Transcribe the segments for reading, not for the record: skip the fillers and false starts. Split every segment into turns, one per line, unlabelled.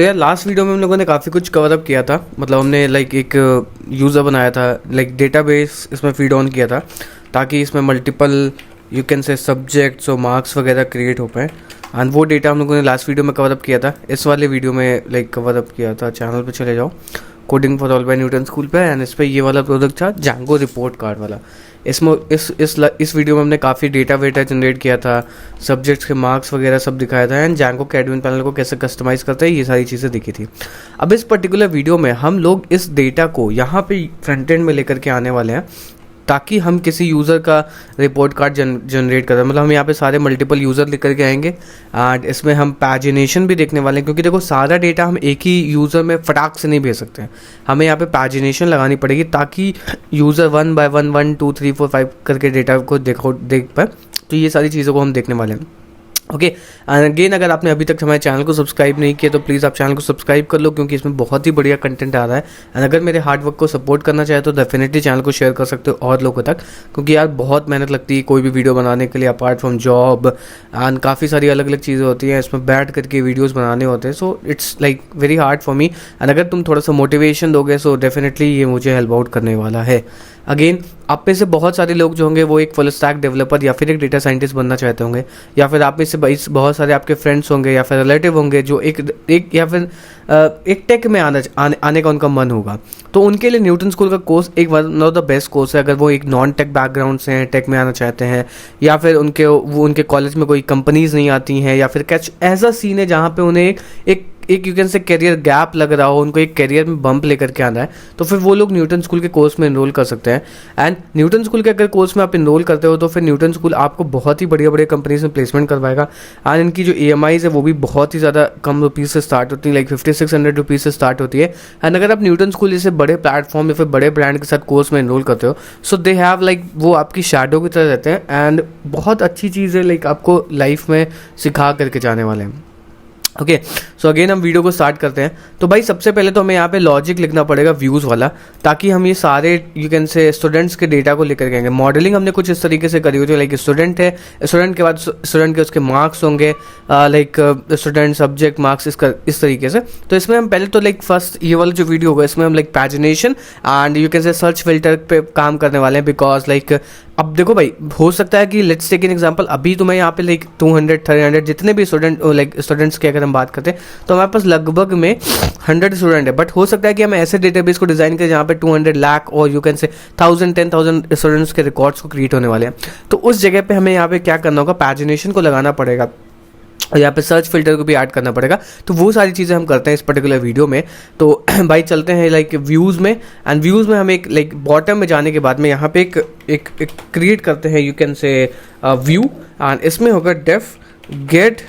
तो यार last video में हम लोगों ने काफ़ी कुछ कवर अप किया था। मतलब हमने लाइक एक यूज़र बनाया था, लाइक डेटाबेस इसमें फीड ऑन किया था ताकि इसमें मल्टीपल यू कैन से सब्जेक्ट्स और मार्क्स वगैरह क्रिएट हो पाए। एंड वो डेटा हम लोगों ने लास्ट वीडियो में कवर अप किया था। इस वाले वीडियो में लाइक कवर अप किया था, चैनल पे चले जाओ coding for all by Newton School पे। एंड इस पर ये वाला प्रोडक्ट था जैंगो रिपोर्ट कार्ड वाला। इसमें इस वीडियो में हमने काफ़ी डेटा वेटा जनरेट किया था, सब्जेक्ट्स के मार्क्स वगैरह सब दिखाया था एंड जैंगो के एडमिन पैनल को कैसे कस्टमाइज़ करते हैं ये सारी चीज़ें दिखी थी। अब इस पर्टिकुलर वीडियो में हम लोग इस डेटा को यहाँ पे फ्रंट एंड में लेकर के आने वाले हैं ताकि हम किसी यूज़र का रिपोर्ट कार्ड जनरेट करें। मतलब हम यहाँ पे सारे मल्टीपल यूज़र लेकर के आएंगे एंड इसमें हम पैजिनेशन भी देखने वाले हैं, क्योंकि देखो सारा डेटा हम एक ही यूज़र में फटाक से नहीं भेज सकते हैं। हमें यहाँ पे पैजिनेशन लगानी पड़ेगी ताकि यूज़र 1 by 1 1 2 3 4 5 करके डेटा को देख पाए। तो ये सारी चीज़ों को हम देखने वाले हैं। ओके अगेन, अगर आपने अभी तक हमारे चैनल को सब्सक्राइब नहीं किया तो प्लीज़ आप चैनल को सब्सक्राइब कर लो, क्योंकि इसमें बहुत ही बढ़िया कंटेंट आ रहा है। एंड अगर मेरे हार्ड वर्क को सपोर्ट करना चाहे तो डेफिनेटली चैनल को शेयर कर सकते हो और लोगों तक, क्योंकि यार बहुत मेहनत लगती है कोई भी वीडियो बनाने के लिए, अपार्ट फ्रॉम जॉब एंड काफ़ी सारी अलग अलग चीज़ें होती हैं, इसमें बैठ करके वीडियोज़ बनाने होते हैं। So it's like very hard for me. And अगर तुम थोड़ा सा मोटिवेशन दोगे सो डेफिनेटली ये मुझे हेल्प आउट करने वाला है। अगेन, आप में से बहुत सारे लोग जो होंगे वो एक फुल स्टैक डेवलपर या फिर एक डेटा साइंटिस्ट बनना चाहते होंगे, या फिर आप में से बहुत सारे आपके फ्रेंड्स होंगे या फिर रिलेटिव होंगे जो एक या फिर एक टेक में आने का उनका मन होगा। तो उनके लिए न्यूटन स्कूल का कोर्स एक one of the best course है। अगर वो एक नॉन टेक बैकग्राउंड से हैं, टेक में आना चाहते हैं, या फिर उनके कॉलेज में कोई कंपनीज नहीं आती हैं, या फिर कुछ ऐसा सीन है जहाँ पे उन्हें एक यू कैन से करियर गैप लग रहा हो, उनको एक करियर में बम्प लेकर के आना है, तो फिर वो लोग न्यूटन स्कूल के कोर्स में एनरोल कर सकते हैं। एंड न्यूटन स्कूल के अगर कोर्स में आप एनरोल करते हो तो फिर न्यूटन स्कूल आपको बहुत ही बढ़िया बढ़िया कंपनीज में प्लेसमेंट करवाएगा। एंड इनकी जो EMIs है वो भी बहुत ही ज़्यादा कम रुपीज़ से स्टार्ट होती है, लाइक 5600 रुपीज़ से स्टार्ट होती है। एंड अगर आप न्यूटन स्कूल जैसे बड़े प्लेटफॉर्म या फिर बड़े ब्रांड के साथ कोर्स में एनरोल करते हो सो दे हैव लाइक वो आपकी शैडो की तरह रहते हैं एंड बहुत अच्छी चीज़ है, लाइक आपको लाइफ में सिखा करके जाने वाले हैं। ओके, सो अगेन हम वीडियो को स्टार्ट करते हैं। तो भाई सबसे पहले तो हमें यहाँ पे लॉजिक लिखना पड़ेगा व्यूज़ वाला, ताकि हम ये सारे यू कैन से स्टूडेंट्स के डेटा को लेकर के आएंगे। मॉडलिंग हमने कुछ इस तरीके से करी हुई थी, लाइक स्टूडेंट है, स्टूडेंट के बाद स्टूडेंट के उसके मार्क्स होंगे, लाइक स्टूडेंट सब्जेक्ट मार्क्स इस तरीके से। तो इसमें हम पहले तो लाइक फर्स्ट ये वाला जो वीडियो होगा इसमें हम like pagination and you can say search filter पे काम करने वाले हैं। बिकॉज लाइक अब देखो भाई, हो सकता है कि लेट्स टेक एन एग्जांपल, अभी तुम्हें यहाँ पे लाइक 200 300 जितने भी स्टूडेंट्स की अगर हम बात करते हैं तो हमारे पास लगभग में 100 स्टूडेंट है। बट हो सकता है कि हम ऐसे डेटाबेस को डिजाइन करें जहाँ पे 200 लाख और यू कैन से 1000 स्टूडेंट्स के रिकॉर्ड्स को क्रिएट होने वाले हैं। तो उस जगह पे हमें यहाँ पे क्या करना होगा, पैजिनेशन को लगाना पड़ेगा और यहाँ पे सर्च फिल्टर को भी ऐड करना पड़ेगा। तो वो सारी चीज़ें हम करते हैं इस पर्टिकुलर वीडियो में। तो भाई चलते हैं लाइक व्यूज़ में। एंड व्यूज़ में हम एक लाइक बॉटम में जाने के बाद में यहाँ पे एक क्रिएट करते हैं यू कैन से व्यू एंड इसमें होगा डेफ गेट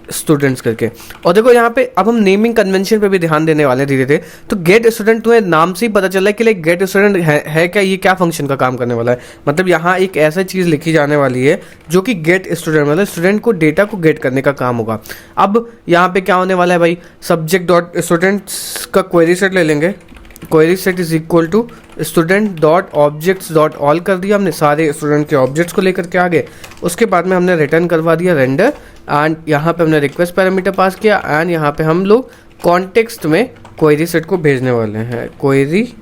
स्टूडेंट्स करके। और देखो यहाँ पे अब हम नेमिंग कन्वेंशन पे भी ध्यान देने वाले हैं धीरे धीरे। तो गेट स्टूडेंट तुम्हें नाम से ही पता चल रहा है कि लाइक गेट स्टूडेंट है क्या, ये क्या फंक्शन का काम करने वाला है। मतलब यहाँ एक ऐसा चीज़ लिखी जाने वाली है जो कि गेट स्टूडेंट मतलब स्टूडेंट को डेटा को गेट करने का काम होगा। अब यहाँ पे क्या होने वाला है भाई, सब्जेक्ट डॉट स्टूडेंट्स का क्वेरी सेट ले लेंगे। Query set is equal to student dot objects dot all कर दिया हमने, सारे स्टूडेंट के ऑब्जेक्ट्स को लेकर के आगे। उसके बाद में हमने रिटर्न करवा दिया रेंडर एंड यहाँ पे हमने रिक्वेस्ट पैरामीटर पास किया एंड यहाँ पे हम लोग कॉन्टेक्स्ट में क्वेरी सेट को भेजने वाले हैं, क्वेरी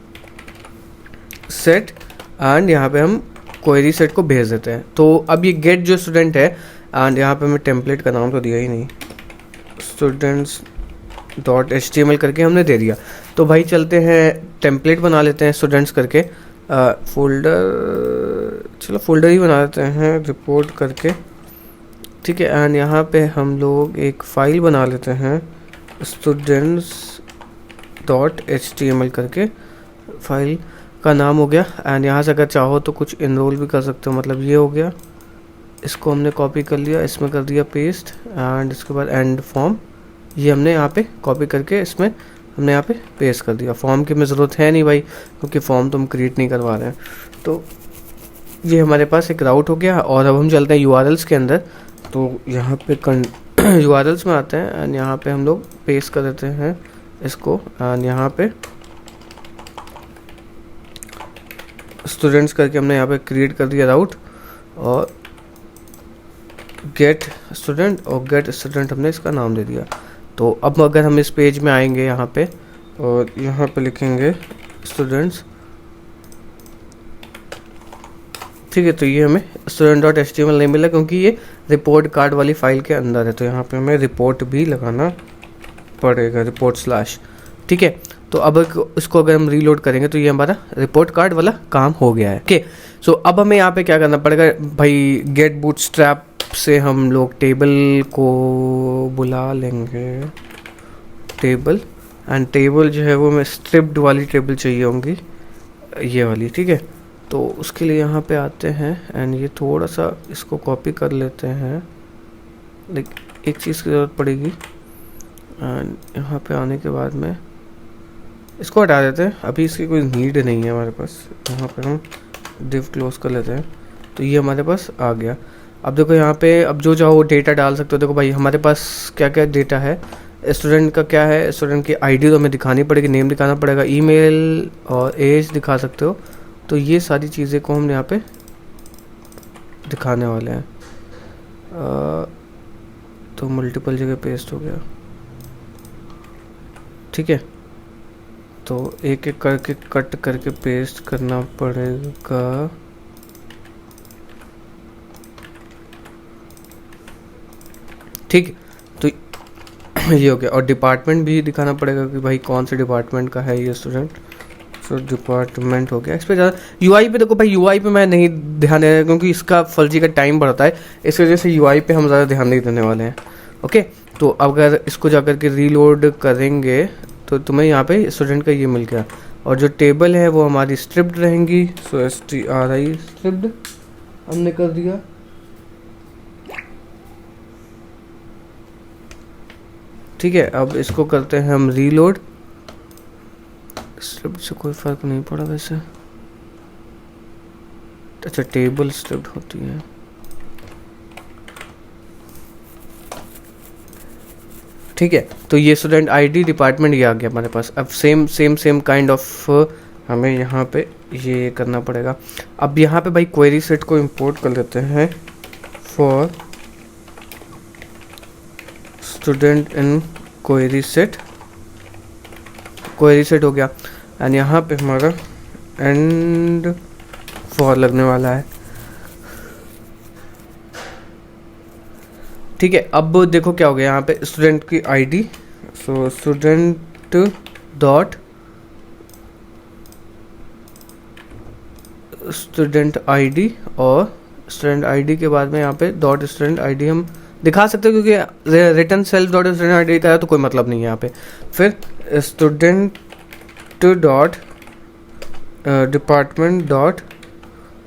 सेट एंड यहाँ पे हम क्वेरी सेट को भेज देते हैं। तो अब ये गेट जो स्टूडेंट है एंड यहाँ पे हमें टेम्पलेट का नाम तो दिया ही नहीं, स्टूडेंट्स डॉट HTML करके हमने दे दिया। तो भाई चलते हैं टेम्पलेट बना लेते हैं स्टूडेंट्स करके, फोल्डर ही बना लेते हैं रिपोर्ट करके, ठीक है। एंड यहाँ पे हम लोग एक फ़ाइल बना लेते हैं स्टूडेंट्स डॉट HTML करके, फाइल का नाम हो गया। एंड यहाँ से अगर चाहो तो कुछ इनरोल भी कर सकते हो, मतलब ये हो गया, इसको हमने कॉपी कर लिया, इसमें कर दिया पेस्ट एंड इसके बाद एंड फॉर्म ये हमने यहाँ पे कॉपी करके इसमें हमने यहाँ पे पेस्ट कर दिया। फॉर्म की में ज़रूरत है नहीं भाई, क्योंकि फॉर्म तो हम क्रिएट नहीं करवा रहे हैं। तो ये हमारे पास एक राउट हो गया। और अब हम चलते हैं URLs के अंदर। तो यहाँ पे URLs में आते हैं एंड यहाँ पे हम लोग पेस्ट कर देते हैं इसको एंड यहाँ पे स्टूडेंट्स करके हमने यहाँ पे क्रिएट कर दिया राउट और गेट स्टूडेंट हमने इसका नाम दे दिया। तो अब अगर हम इस पेज में आएंगे यहाँ पे और यहाँ पे लिखेंगे स्टूडेंट्स, ठीक है, तो ये हमें student.html नहीं मिला क्योंकि ये रिपोर्ट कार्ड वाली फाइल के अंदर है, तो यहाँ पे हमें रिपोर्ट भी लगाना पड़ेगा, रिपोर्ट स्लैश, ठीक है। तो अब इसको अगर हम रीलोड करेंगे तो ये हमारा रिपोर्ट कार्ड वाला काम हो गया है, ओके। सो अब हमें यहाँ पे क्या करना पड़ेगा भाई, गेट बूटस्ट्रैप से हम लोग टेबल को बुला लेंगे, टेबल, एंड टेबल जो है वो हमें स्ट्रिप्ड वाली टेबल चाहिए होंगी, ये वाली, ठीक है। तो उसके लिए यहाँ पे आते हैं एंड ये थोड़ा सा इसको कॉपी कर लेते हैं, लाइक एक चीज़ की ज़रूरत पड़ेगी, एंड यहाँ पे आने के बाद में इसको हटा देते हैं, अभी इसकी कोई नीड नहीं है हमारे पास। यहाँ पे हम डिव क्लोज कर लेते हैं, तो ये हमारे पास आ गया। अब देखो यहाँ पे अब जो चाहो डेटा डाल सकते हो। देखो भाई हमारे पास क्या क्या डेटा है, स्टूडेंट का क्या है, स्टूडेंट की आईडी तो हमें दिखानी पड़ेगी, नेम दिखाना पड़ेगा, ईमेल और एज दिखा सकते हो। तो ये सारी चीज़ें को हम यहाँ पे दिखाने वाले हैं। तो मल्टीपल जगह पेस्ट हो गया, ठीक है। तो एक एक करके कट करके पेस्ट करना पड़ेगा, ठीक। तो ये हो गया, और डिपार्टमेंट भी दिखाना पड़ेगा कि भाई कौन से डिपार्टमेंट का है ये स्टूडेंट। तो डिपार्टमेंट हो गया। इस पर ज़्यादा यूआई पे देखो भाई, यूआई पे मैं नहीं ध्यान दे रहा क्योंकि इसका फर्जी का टाइम बढ़ता है, इस वजह से यूआई पे हम ज़्यादा ध्यान नहीं देने वाले हैं, ओके। तो अगर इसको जाकर के रीलोड करेंगे तो तुम्हें यहाँ पे स्टूडेंट का ये मिल गया, और जो टेबल है वो हमारी स्ट्रिप्ड रहेंगी। सो STRI स्ट्रिप्ड हमने कर दिया, ठीक है। अब इसको करते हैं हम रीलोड, स्ट्रिप्ड से कोई फर्क नहीं पड़ा वैसे, अच्छा टेबल स्ट्रिप्ड होती है, ठीक है। तो ये स्टूडेंट आईडी डिपार्टमेंट ये आ गया हमारे पास। अब सेम काइंड ऑफ हमें यहाँ पे ये करना पड़ेगा। अब यहाँ पे भाई क्वेरी सेट को इंपोर्ट कर लेते हैं, for student in query set हो गया, एंड यहाँ पे हमारा एंड फॉर लगने वाला है, ठीक है। अब देखो क्या हो गया यहाँ पे, स्टूडेंट की ID, so student dot student ID, और स्टूडेंट आईडी के बाद में यहाँ पे डॉट स्टूडेंट आईडी हम दिखा सकते हैं क्योंकि return self dot student ID का है तो कोई मतलब नहीं है यहाँ पे। फिर स्टूडेंट डॉट डिपार्टमेंट डॉट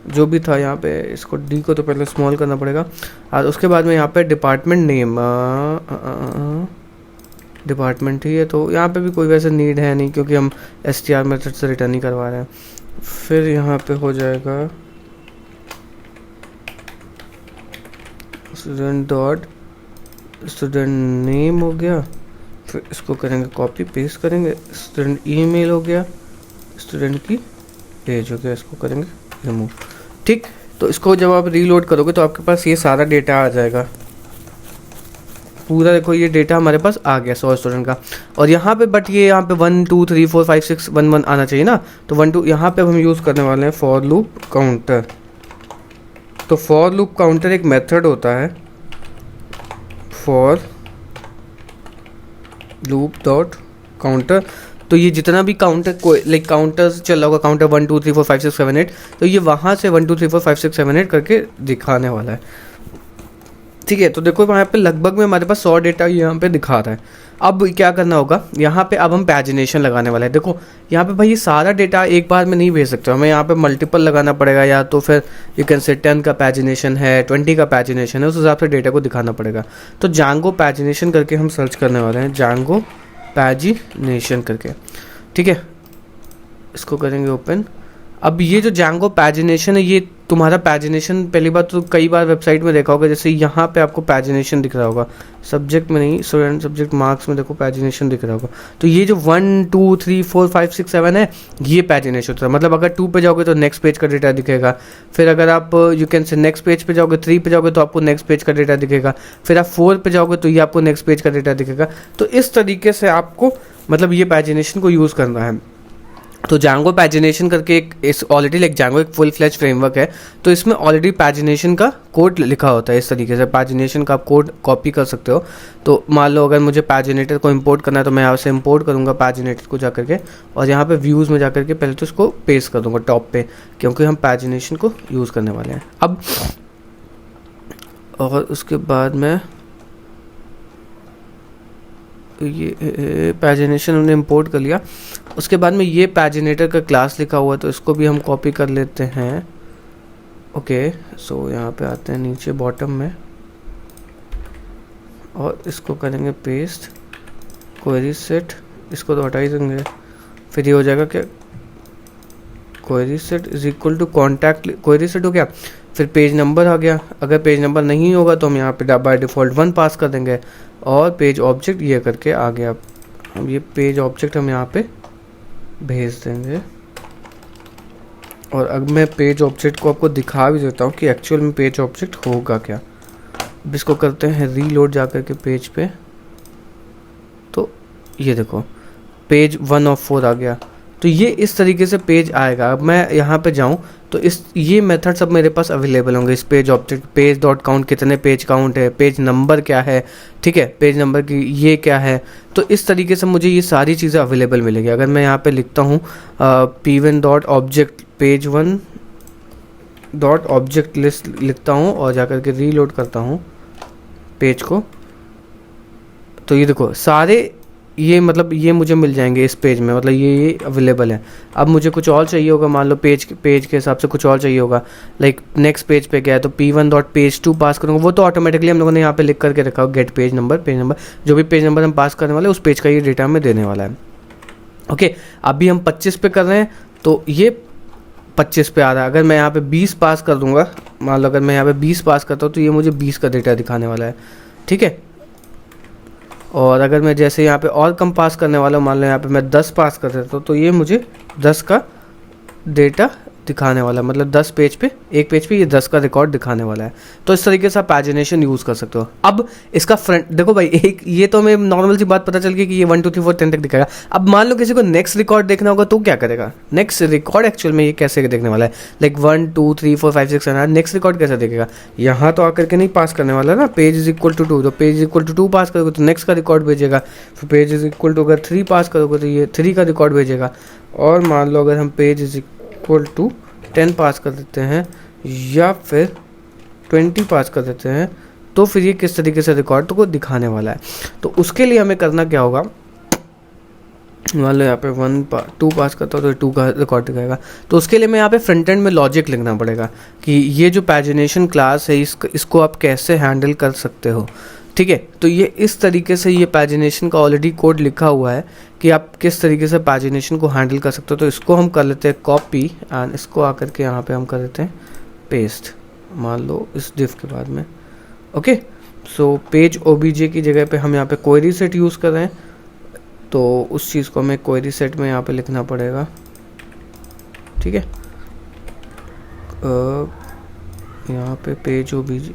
जो भी था यहाँ पे, इसको डी को तो पहले स्मॉल करना पड़ेगा, और उसके बाद में यहाँ पे डिपार्टमेंट नेम, डिपार्टमेंट ही है तो यहाँ पे भी कोई वैसे नीड है नहीं क्योंकि हम str मेथड से रिटर्न ही करवा रहे हैं। फिर यहाँ पे हो जाएगा स्टूडेंट डॉट स्टूडेंट नेम हो गया, फिर इसको करेंगे कॉपी पेस्ट करेंगे, स्टूडेंट ईमेल हो गया, स्टूडेंट की एज हो गया, इसको करेंगे रिमूव, ठीक। तो इसको जब आप रीलोड करोगे तो आपके पास ये सारा डेटा आ जाएगा पूरा। देखो ये डेटा हमारे पास आ गया 100 स्टूडेंट का, और यहाँ पे बट ये यहाँ पे 1 2 3 4 5 6 1 1 आना चाहिए ना, तो 1 2 यहाँ पे हम यूज़ करने वाले हैं फॉर लूप काउंटर। तो फॉर लूप काउंटर एक मेथड होता है, फॉर लूप डॉट काउंटर। तो ये जितना भी काउंटर कोई लाइक काउंटर्स चल रहा होगा, काउंटर 1 2 3 4 5 6 7 8, तो ये वहाँ से 1 2 3 4 5 6 7 8 करके दिखाने वाला है, ठीक है। तो देखो वहाँ पे लगभग में हमारे पास 100 डेटा यहाँ पे दिखा रहा है। अब क्या करना होगा, यहाँ पे अब हम पैजिनेशन लगाने वाले हैं। देखो यहाँ पे भाई ये सारा डेटा एक बार में नहीं भेज सकते, हमें यहाँ पे मल्टीपल लगाना पड़ेगा, या तो फिर यू कैन से 10 का पैजिनेशन है, 20 का पैजिनेशन है, उस हिसाब से डेटा को दिखाना पड़ेगा। तो जांगो पैजिनेशन करके हम सर्च करने वाले हैं, जांगो पैजिनेशन करके, ठीक है। इसको करेंगे ओपन, अब ये जो जैंगो पैजिनेशन है, ये तुम्हारा पैजिनेशन पहली बात तो कई बार वेबसाइट में देखा होगा, जैसे यहाँ पे आपको पैजिनेशन दिख रहा होगा, सब्जेक्ट में नहीं, स्टूडेंट सब्जेक्ट मार्क्स में देखो पैजिनेशन दिख रहा होगा। तो ये जो 1 2 3 4 5 6 7 है, ये पैजिनेशन होता है। मतलब अगर 2 पे जाओगे तो नेक्स्ट पेज का डेटा दिखेगा, फिर अगर आप यू कैन से नेक्स्ट पेज पे जाओगे, 3 पे जाओगे तो आपको नेक्स्ट पेज का डेटा दिखेगा, फिर आप 4 पे जाओगे तो ये आपको नेक्स्ट पेज का डेटा दिखेगा। तो इस तरीके से आपको मतलब ये पैजिनेशन को यूज़ करना है। तो जैंगो पैजिनेशन करके एक इस ऑलरेडी लाइक जैंगो एक फुल फ्लैश फ्रेमवर्क है, तो इसमें ऑलरेडी पैजिनेशन का कोड लिखा होता है। इस तरीके से पैजिनेशन का आप कोड कॉपी कर सकते हो। तो मान लो अगर मुझे पैजिनेटर को इंपोर्ट करना है तो मैं यहाँ से इंपोर्ट करूँगा पैजिनेटर को जाकर के, और यहाँ पे व्यूज़ में जाकर के पहले तो इसको पेस्ट कर दूँगा टॉप पे, क्योंकि हम पैजिनेशन को यूज़ करने वाले हैं अब। और उसके बाद में ये पैजिनेशन हमने इंपोर्ट कर लिया। उसके बाद में ये पैजिनेटर का क्लास लिखा हुआ है, तो इसको भी हम कॉपी कर लेते हैं। ओके, सो यहाँ पे आते हैं नीचे बॉटम में, और इसको करेंगे पेस्ट, क्वेरी सेट, इसको तो हटा ही देंगे, फिर ये हो जाएगा क्या, query set is equal to contact, query set हो गया, फिर पेज नंबर आ गया। अगर पेज नंबर नहीं होगा तो हम यहाँ पे बाय डिफ़ॉल्ट 1 पास कर देंगे, और पेज ऑब्जेक्ट ये करके आ गया। अब ये पेज ऑब्जेक्ट हम यहाँ पे भेज देंगे। और अब मैं पेज ऑब्जेक्ट को आपको दिखा भी देता हूँ कि एक्चुअल में पेज ऑब्जेक्ट होगा क्या। अब इसको करते हैं रीलोड जाकर के पेज पे, तो ये देखो पेज 1 ऑफ 4 आ गया। तो ये इस तरीके से पेज आएगा। अब मैं यहाँ पे जाऊँ तो इस ये मेथड सब मेरे पास अवेलेबल होंगे। इस page object, page dot count, कितने पेज काउंट है, पेज नंबर क्या है, ठीक है, पेज नंबर की ये क्या है। तो इस तरीके से मुझे ये सारी चीज़ें अवेलेबल मिलेगी। अगर मैं यहाँ पे लिखता हूँ p1 dot object page 1 dot object list लिखता हूँ और जाकर के रीलोड करता हूँ पेज को, तो ये देखो सारे ये मतलब ये मुझे मिल जाएंगे इस पेज में, मतलब ये अवेलेबल है। अब मुझे कुछ और चाहिए होगा, मान लो पेज के हिसाब से कुछ और चाहिए होगा, लाइक नेक्स्ट पेज पे गया है तो p1 डॉट पेज 2 पास करूँगा, वो तो ऑटोमेटिकली हम लोगों ने यहाँ पे लिख करके रखा हो गेट पेज नंबर, जो भी पेज नंबर हम पास करने वाले उस पेज का ये डेटा हमें देने वाला है। ओके, अभी हम 25 पे कर रहे हैं तो ये 25 पे आ रहा है। अगर मैं यहाँ पे 20 पास कर दूंगा, मान लो अगर मैं यहाँ पे 20 पास करता हूँ तो ये मुझे 20 का डेटा दिखाने वाला है, ठीक है। और अगर मैं जैसे यहाँ पे और कम पास करने वाला हूँ, मान लो यहाँ पे मैं 10 पास कर देता हूँ तो ये मुझे 10 का डेटा दिखाने वाला है, मतलब 10 पेज पे, एक पेज पे ये 10 का रिकॉर्ड दिखाने वाला है। तो इस तरीके से आप पैजिनेशन यूज़ कर सकते हो। अब इसका फ्रंट देखो भाई, एक ये तो हमें नॉर्मल सी बात पता चल गई कि ये 1 2 3 4 10 तक दिखाएगा। अब मान लो किसी को नेक्स्ट रिकॉर्ड देखना होगा तो क्या करेगा, नेक्स्ट रिकॉर्ड एक्चुअल में ये कैसे देखने वाला है, लाइक 1 2 3 4 5 6 7 नेक्स्ट रिकॉर्ड कैसे देखेगा। यहाँ तो आकर के नहीं पास करने वाला ना, पेज इज इक्वल टू 2, तो पेज इज इक्वल टू 2 पास करोगे तो नेक्स्ट का रिकॉर्ड भेजेगा। फिर पेज इज इक्वल टू अगर 3 पास करोगे तो ये 3 का रिकॉर्ड भेजेगा। और मान लो अगर हम पेज इज इक्वल टू 10 पास कर देते हैं या फिर 20 पास कर देते हैं, तो फिर ये किस तरीके से रिकॉर्ड को दिखाने वाला है। तो उसके लिए हमें करना क्या होगा, मान लो यहाँ पे 2 पास करता हूँ तो 2 का रिकॉर्ड दिखाएगा। तो उसके लिए मैं यहाँ पे फ्रंट एंड में लॉजिक लिखना पड़ेगा कि ये जो पैजिनेशन क्लास है इसको आप कैसे हैंडल कर सकते हो, ठीक है। तो ये इस तरीके से ये पैजिनेशन का ऑलरेडी कोड लिखा हुआ है कि आप किस तरीके से पैजिनेशन को हैंडल कर सकते हो। तो इसको हम कर लेते हैं कॉपी, एंड इसको आकर के यहाँ पे हम कर देते हैं पेस्ट, मान लो इस डिफ के बाद में। ओके, सो पेज ओबीजे की जगह पे हम यहाँ पे क्वेरी सेट यूज़ कर रहे हैं, तो उस चीज़ को हमें क्वेरी सेट में यहाँ पे लिखना पड़ेगा, ठीक है। यहाँ पे page OBJ,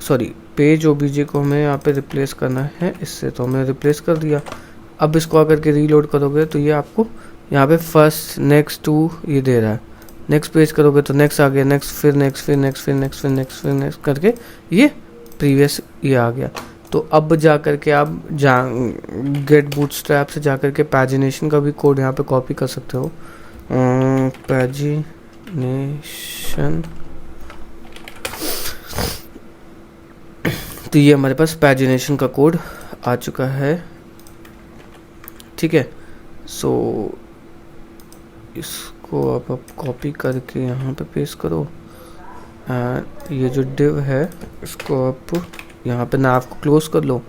sorry page OBJ को हमें यहाँ पे रिप्लेस करना है इससे, तो हमने रिप्लेस कर दिया। अब इसको आकर के रीलोड करोगे तो ये आपको यहाँ पे फर्स्ट नेक्स्ट 2 ये दे रहा है। नेक्स्ट पेज करोगे तो नेक्स्ट आ गया, नेक्स्ट फिर नेक्स्ट फिर नेक्स्ट फिर नेक्स्ट फिर नेक्स्ट फिर नेक्स्ट करके ये प्रीवियस ये आ गया। तो अब जा कर के आप गेट बूटस्ट्रैप से जा कर के पैजिनेशन का भी कोड यहाँ पे कॉपी कर सकते हो। पैजिनेशन, तो ये हमारे पास पैजिनेशन का कोड आ चुका है, ठीक है। सो इसको आप कॉपी करके यहाँ पे पेस्ट करो, एंड ये जो डिव है इसको आप यहाँ पे नाव को क्लोज कर लो,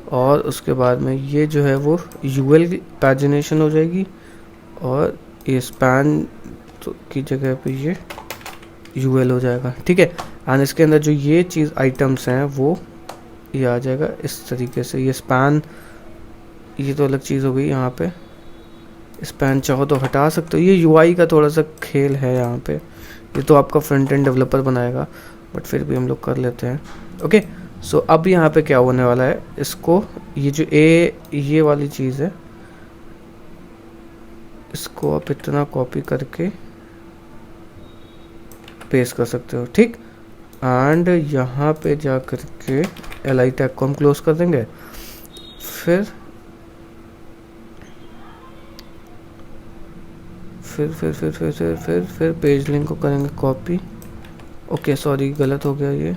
और उसके बाद में ये जो है वो यूएल पैजिनेशन हो जाएगी और ये स्पैन की जगह पे ये यूएल हो जाएगा, ठीक है। एंड इसके अंदर जो ये चीज़ आइटम्स हैं वो ये आ जाएगा इस तरीके से। ये स्पैन, ये तो अलग चीज़ हो गई। यहाँ पे स्पैन चाहो तो हटा सकते हो, ये यूआई का थोड़ा सा खेल है यहाँ पे, ये तो आपका फ्रंट एंड डेवलपर बनाएगा, बट फिर भी हम लोग कर लेते हैं। ओके, सो अब यहाँ पे क्या होने वाला है, इसको ये जो ये वाली चीज़ है, इसको आप इतना कॉपी करके पेस्ट कर सकते हो, ठीक। एंड यहाँ पे जा करके एल टैग को हम क्लोज कर देंगे। फिर पेज लिंक को करेंगे कॉपी। ओके सॉरी, गलत हो गया ये।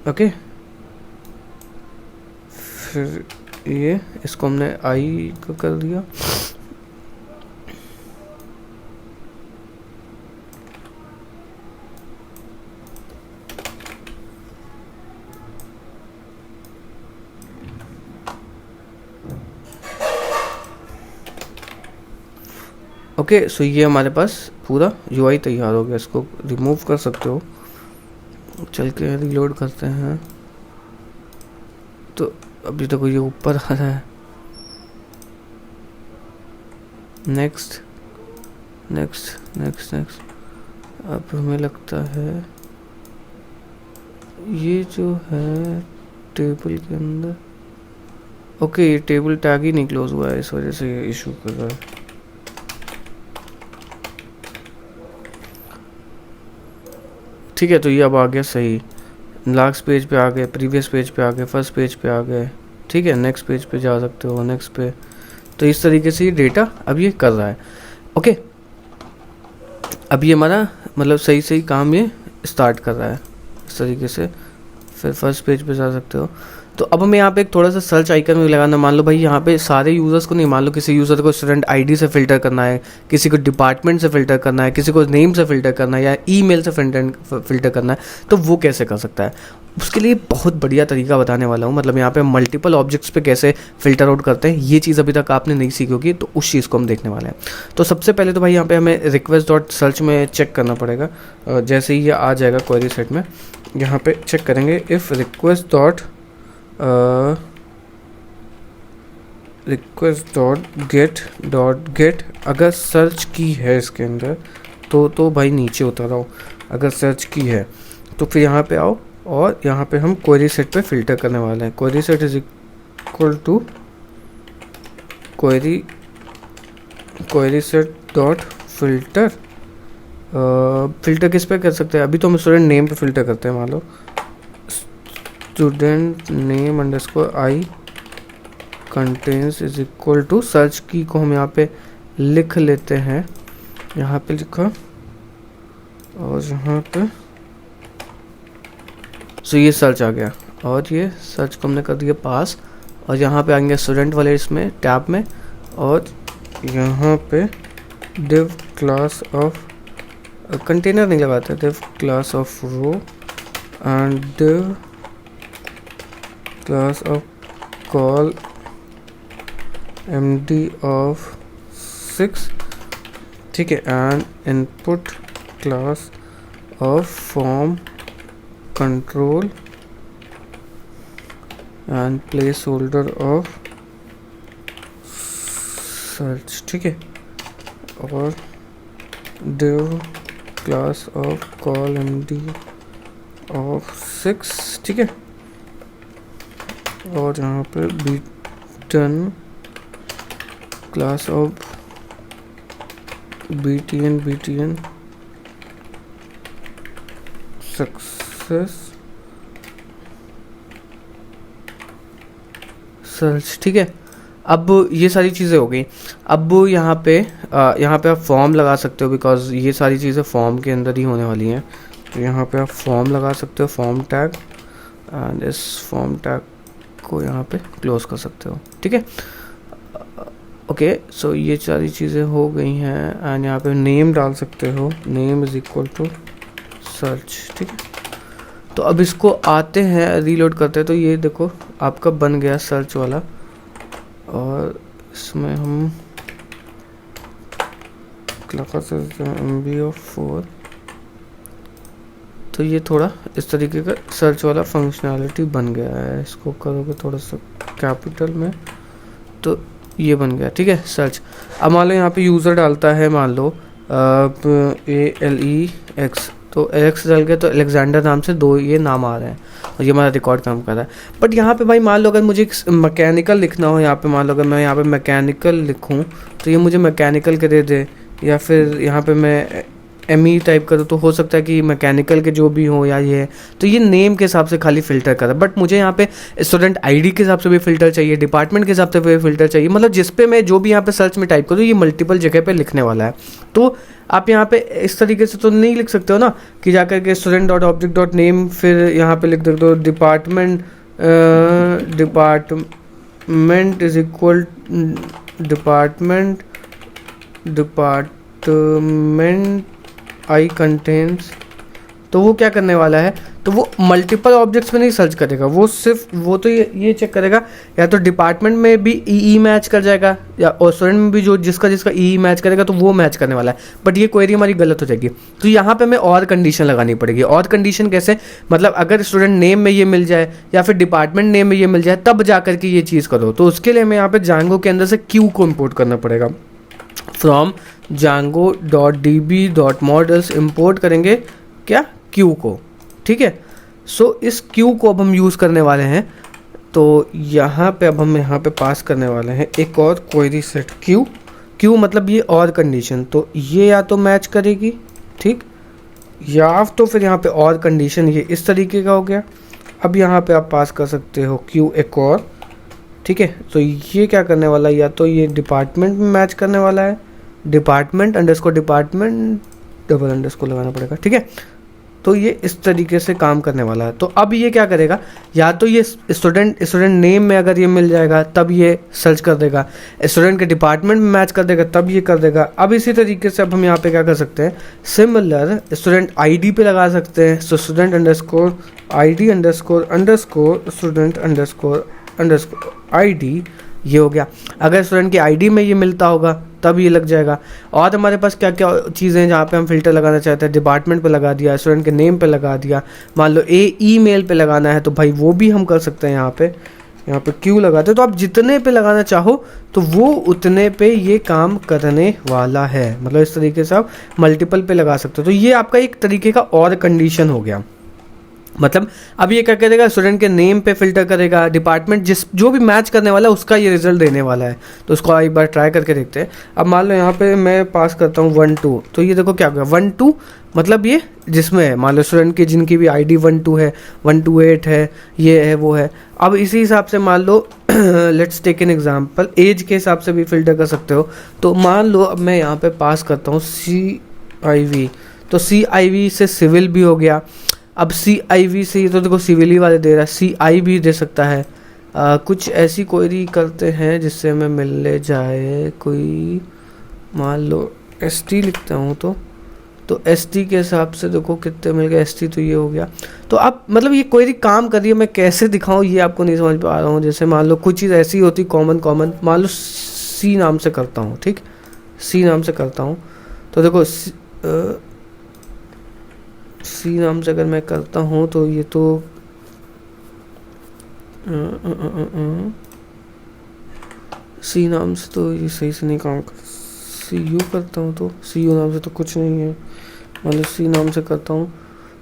ओके, फिर ये इसको हमने आई को कर दिया। ओके, सो ये हमारे पास पूरा यूआई तैयार हो गया। इसको रिमूव कर सकते हो, चल के रीलोड करते हैं। तो अभी तक ये ऊपर आ रहा है। Next next next next. अब हमें लगता है ये जो है टेबल के अंदर, ओके ये टेबल टैग ही नहीं क्लोज हुआ है, इस वजह से ये इशू कर रहा है। ठीक है, तो ये अब आ गया सही। लास्ट पेज पे आ गए, प्रीवियस पेज पे आ गए, फर्स्ट पेज पे आ गए, ठीक है। नेक्स्ट पेज पे जा सकते हो, नेक्स्ट पे। तो इस तरीके से ये डेटा अब ये कर रहा है। ओके, अब ये हमारा मतलब सही सही काम ये स्टार्ट कर रहा है इस तरीके से। फिर फर्स्ट पेज पे जा सकते हो। तो अब हमें यहाँ पे एक थोड़ा सा सर्च आइकन में लगाना। मान लो भाई यहाँ पे सारे यूज़र्स को नहीं, मान लो किसी यूज़र को स्टूडेंट आईडी से फ़िल्टर करना है, किसी को डिपार्टमेंट से फ़िल्टर करना है, किसी को नेम से फ़िल्टर करना है, या ईमेल से फ़िल्टर करना है, तो वो कैसे कर सकता है। उसके लिए बहुत बढ़िया तरीका बताने वाला हूँ। मतलब यहाँ पे मल्टीपल ऑब्जेक्ट्स पे कैसे फ़िल्टर आउट करते हैं, ये चीज़ अभी तक आपने नहीं सीखी होगी, तो उस चीज़ को हम देखने वाले हैं। तो सबसे पहले तो भाई यहाँ पे हमें रिक्वेस्ट डॉट सर्च में चेक करना पड़ेगा। जैसे ही ये आ जाएगा क्वेरी सेट में, यहाँ पे चेक करेंगे इफ़ रिक्वेस्ट डॉट गेट अगर सर्च की है इसके अंदर तो भाई नीचे उतर आओ। अगर सर्च की है तो फिर यहाँ पे आओ और यहाँ पे हम क्वेरी सेट पे फिल्टर करने वाले हैं। Query set is equal to query set dot filter. Filter किस पे कर सकते हैं, अभी तो हम स्टूडेंट नेम पे फिल्टर करते हैं। मान लो student name underscore I contains is equal to search की को हम यहाँ पे लिख लेते हैं। यहाँ पे लिखा और यहाँ पे सो ये सर्च आ गया और ये सर्च को हमने कर दिया पास। और यहाँ पे आएंगे स्टूडेंट वाले इसमें टैब में, और यहाँ पे div क्लास ऑफ कंटेनर नहीं लगाते, div class of row and div class of col md of 6, ठीक है। And input class of form control and placeholder of search, ठीक है। और div class of col md of 6, ठीक है। और यहाँ पे button class of btn success search, ठीक है। अब ये सारी चीज़ें हो गई। अब यहाँ पे आप फॉर्म लगा सकते हो, बिकॉज ये सारी चीज़ें फॉर्म के अंदर ही होने वाली हैं। तो यहाँ पे आप फॉर्म लगा सकते हो, फॉर्म टैग, एंड इस फॉर्म टैग को यहाँ पे क्लोज कर सकते हो, ठीक है। ओके, सो ये सारी चीज़ें हो गई हैं। एंड यहाँ पे नेम डाल सकते हो, name is equal to search, ठीक है। तो अब इसको आते हैं रीलोड करते हैं, तो ये देखो आपका बन गया सर्च वाला, और इसमें हम MB4, तो ये थोड़ा इस तरीके का सर्च वाला फंक्शनैलिटी बन गया है। इसको करोगे थोड़ा सा कैपिटल में, तो ये बन गया, ठीक है सर्च। अब मान लो यहाँ पे यूज़र डालता है, मान लो ALEX, तो एलेक्स डाल के तो अलेक्जेंडर नाम से 2 ये नाम आ रहे हैं, और ये हमारा रिकॉर्ड काम कर रहा है। बट यहाँ पे भाई मान लो अगर मुझे मैकेनिकल लिखना हो, यहाँ पे मान लो अगर मैं यहाँ पे मैकेनिकल लिखूँ तो ये मुझे मैकेनिकल के दे दे, या फिर यहाँ पे मैं ME टाइप करूँ तो हो सकता है कि मैकेनिकल के जो भी हो या ये है, तो ये नेम के हिसाब से खाली फ़िल्टर कर रहा है। बट मुझे यहाँ पे स्टूडेंट आईडी के हिसाब से भी फ़िल्टर चाहिए, डिपार्टमेंट के हिसाब से भी फ़िल्टर चाहिए, मतलब जिस पे मैं जो भी यहाँ पे सर्च में टाइप करूँ ये मल्टीपल जगह पे लिखने वाला है। तो आप यहाँ पे इस तरीके से तो नहीं लिख सकते हो ना कि जाकर के student dot object dot name, फिर यहाँ पे लिख दो department is equal department I contents. तो वो क्या करने वाला है, तो वो मल्टीपल ऑब्जेक्ट्स में नहीं सर्च करेगा, वो सिर्फ वो तो ये चेक करेगा या तो डिपार्टमेंट में भी ई मैच कर जाएगा, या और स्टूडेंट में भी जो जिसका ई मैच करेगा तो वो मैच करने वाला है। बट ये क्वेरी हमारी गलत हो जाएगी, तो यहाँ पे हमें और कंडीशन लगानी पड़ेगी। और कंडीशन कैसे, मतलब अगर स्टूडेंट नेम में ये मिल जाए या फिर डिपार्टमेंट नेम में ये मिल जाए तब जा करके ये चीज़ करो। तो उसके लिए हमें यहाँ पे जांगो के अंदर से क्यू को इम्पोर्ट करना पड़ेगा। फ्रॉम django.db.models इम्पोर्ट करेंगे क्या, क्यू को, ठीक है। सो इस क्यू को अब हम यूज़ करने वाले हैं, तो यहाँ पे अब हम यहाँ पे पास करने वाले हैं एक और क्वेरी सेट क्यू मतलब ये और कंडीशन, तो ये या तो मैच करेगी, ठीक, या तो फिर यहाँ पे और कंडीशन ये इस तरीके का हो गया। अब यहाँ पे आप पास कर सकते हो क्यू एक और, ठीक है। तो ये क्या करने वाला है, या तो ये डिपार्टमेंट में मैच करने वाला है, डिपार्टमेंट डबल अंडरस्कोर लगाना पड़ेगा, ठीक है। तो ये इस तरीके से काम करने वाला है। तो अब ये क्या करेगा, या तो ये स्टूडेंट नेम में अगर ये मिल जाएगा तब ये सर्च कर देगा, स्टूडेंट के डिपार्टमेंट में मैच कर देगा तब ये कर देगा। अब इसी तरीके से अब हम यहाँ पे क्या कर सकते हैं, सिमिलर स्टूडेंट आईडी पे लगा सकते हैं। So student underscore ID underscore student underscore ID, ये हो गया। अगर स्टूडेंट की आईडी में ये मिलता होगा तब ये लग जाएगा। और हमारे पास क्या क्या चीज़ें हैं जहाँ पे हम फिल्टर लगाना चाहते हैं, डिपार्टमेंट पे लगा दिया, स्टूडेंट के नेम पे लगा दिया, मान लो ईमेल पे लगाना है तो भाई वो भी हम कर सकते हैं। यहाँ पे क्यू लगाते हैं, तो आप जितने पे लगाना चाहो तो वो उतने पे ये काम करने वाला है। मतलब इस तरीके से आप मल्टीपल पे लगा सकते हो। तो ये आपका एक तरीके का और कंडीशन हो गया। मतलब अब ये क्या करेगा, स्टूडेंट के नेम पे फिल्टर करेगा, डिपार्टमेंट जो भी मैच करने वाला है उसका ये रिजल्ट देने वाला है। तो उसको एक बार ट्राई करके देखते हैं। अब मान लो यहाँ पे मैं पास करता हूँ 1 2, तो ये देखो क्या होगा 1 2, मतलब ये जिसमें है मान लो स्टूडेंट की जिनकी भी आईडी 1 2 है, 1 2 8 है, ये है वो है। अब इसी हिसाब से मान लो let's take an example, age के हिसाब से भी फिल्टर कर सकते हो। तो मान लो अब मैं यहाँ पे पास करता हूँ CIV, तो CIV से सिविल भी हो गया। अब CIV से ये तो देखो सिविल ही वाले दे रहा है, CI भी दे सकता है। कुछ ऐसी क्वेरी करते हैं जिससे हमें मिलने जाए कोई, मान लो ST लिखता हूँ तो ST के हिसाब से देखो कितने मिल गए, ST तो ये हो गया। तो अब मतलब ये क्वेरी काम कर रही है, मैं कैसे दिखाऊँ ये आपको नहीं समझ पा रहा हूँ। जैसे मान लो कुछ चीज़ ऐसी होती कॉमन, मान लो C नाम से करता हूँ, ठीक, C नाम से करता हूँ। तो देखो C नाम से अगर मैं करता हूँ तो ये तो C नाम से तो ये सही से नहीं काम कर, CU करता हूँ तो CU नाम से तो कुछ नहीं है। मतलब C नाम से करता हूँ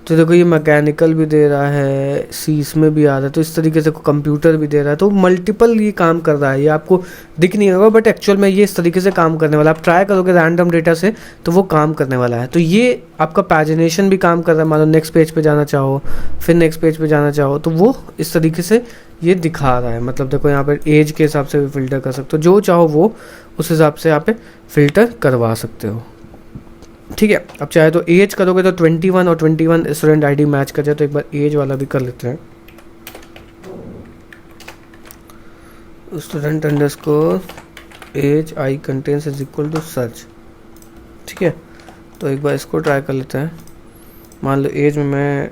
तो देखो ये मैकेनिकल भी दे रहा है, C इसमें भी आ रहा है, तो इस तरीके से कंप्यूटर भी दे रहा है। तो मल्टीपल ये काम कर रहा है, ये आपको दिख नहीं होगा बट एक्चुअल में ये इस तरीके से काम करने वाला है। आप ट्राई करोगे रैंडम डेटा से तो वो काम करने वाला है। तो ये आपका पैजिनेशन भी काम कर रहा है। मान लो नेक्स्ट पेज पे जाना चाहो, फिर नेक्स्ट पेज पे जाना चाहो, तो वो इस तरीके से ये दिखा रहा है। मतलब देखो यहाँ पर एज के हिसाब से भी फिल्टर कर सकते हो, जो चाहो वो उस हिसाब से यहाँ पे फिल्टर करवा सकते हो, ठीक है। अब चाहे तो एज करोगे तो 21 और 21 स्टूडेंट आईडी मैच कर जाए, तो एक बार एज वाला भी कर लेते हैं। Student underscore age I contents is equal to search, ठीक है। तो एक बार इसको ट्राई कर लेते हैं। मान लो एज में मैं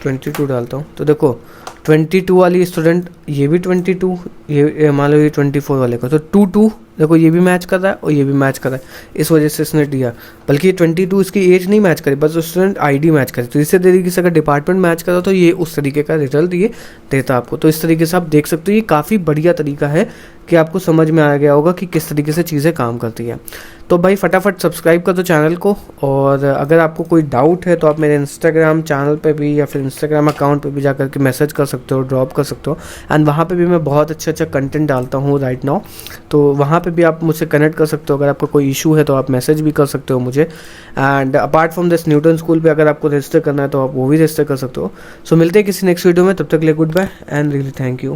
22 डालता हूँ तो देखो 22 वाली स्टूडेंट, ये भी 22, ये मान लो ये 24 वाले का, तो 2 देखो ये भी मैच कर रहा है और ये भी मैच कर रहा है, इस वजह से इसने दिया। बल्कि ये 22 इसकी एज नहीं मैच करी, बस स्टूडेंट आईडी मैच करे। तो इसी तरीके से अगर डिपार्टमेंट मैच करा तो ये उस तरीके का रिजल्ट ये देता आपको। तो इस तरीके से आप देख सकते हो, ये काफ़ी बढ़िया तरीका है कि आपको समझ में आ गया होगा कि किस तरीके से चीज़ें काम करती हैं। तो भाई फटाफट सब्सक्राइब कर दो चैनल को, और अगर आपको कोई डाउट है तो आप मेरे इंस्टाग्राम चैनल पे भी या फिर इंस्टाग्राम अकाउंट पे भी जाकर के मैसेज कर सकते हो, ड्रॉप कर सकते हो। एंड वहाँ पे भी मैं बहुत अच्छा कंटेंट डालता हूँ राइट नाउ, तो वहाँ पे भी आप मुझसे कनेक्ट कर सकते हो। अगर आपका कोई इशू है तो आप मैसेज भी कर सकते हो मुझे। And apart from this Newton School पे अगर आपको रजिस्टर करना है तो आप वो भी रजिस्टर कर सकते हो। सो मिलते हैं किसी नेक्स्ट वीडियो में, तब तक के लिए good bye and really thank you.